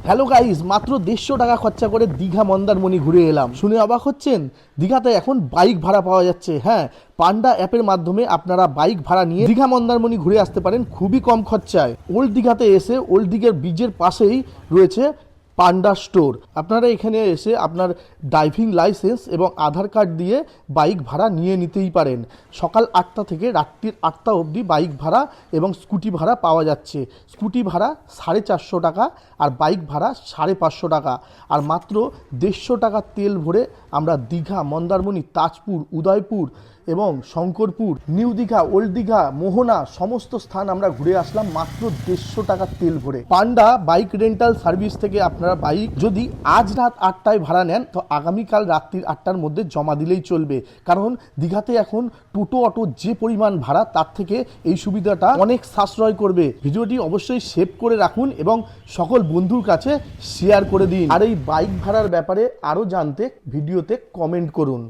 Hello guys, মাত্র 150 টাকা খরচা করে দীঘা মন্দারমণি ঘুরে এলাম। শুনে অবাক হচ্ছেন? দীঘাতে এখন বাইক ভাড়া পাওয়া যাচ্ছে। হ্যাঁ, পান্ডা অ্যাপের মাধ্যমে আপনারা বাইক ভাড়া নিয়ে দীঘা মন্দারমণি ঘুরে আসতে পারেন খুবই কম খরচায়। ওল্ড দীঘাতে এসে ওল্ড দীঘার ব্রিজের পাশেই রয়েছে পান্ডা স্টোর। আপনারা এখানে এসে আপনার ড্রাইভিং লাইসেন্স এবং আধার কার্ড দিয়ে বাইক ভাড়া নিয়ে নিতেই পারেন। সকাল 8টা থেকে রাত্রির 8টা অবধি বাইক ভাড়া এবং স্কুটি ভাড়া পাওয়া যাচ্ছে। স্কুটি ভাড়া 450 টাকা আর বাইক ভাড়া 550 টাকা। আর মাত্র 150 টাকা তেল ভরে আমরা দীঘা, মন্দারমণি, তাজপুর, উদয়পুর এবং শঙ্করপুর, নিউ দীঘা, ওল্ড দীঘা, মোহনা সমস্ত স্থান আমরা ঘুরে আসলাম মাত্র 150 টাকা তেল ভরে। পান্ডা বাইক রেন্টাল সার্ভিস থেকে আপনারা বাইক যদি আজ রাত 8টায় ভাড়া নেন তো আগামীকাল রাত্রির 8টার মধ্যে জমা দিলেই চলবে। কারণ দীঘাতে এখন টোটো অটো যে পরিমাণ ভাড়া তার থেকে এই সুবিধাটা অনেক সাশ্রয় করবে। ভিডিওটি অবশ্যই সেভ করে রাখুন এবং সকল বন্ধুর কাছে শেয়ার করে দিন। আর এই বাইক ভাড়ার ব্যাপারে আরও জানতে ভিডিওতে কমেন্ট করুন।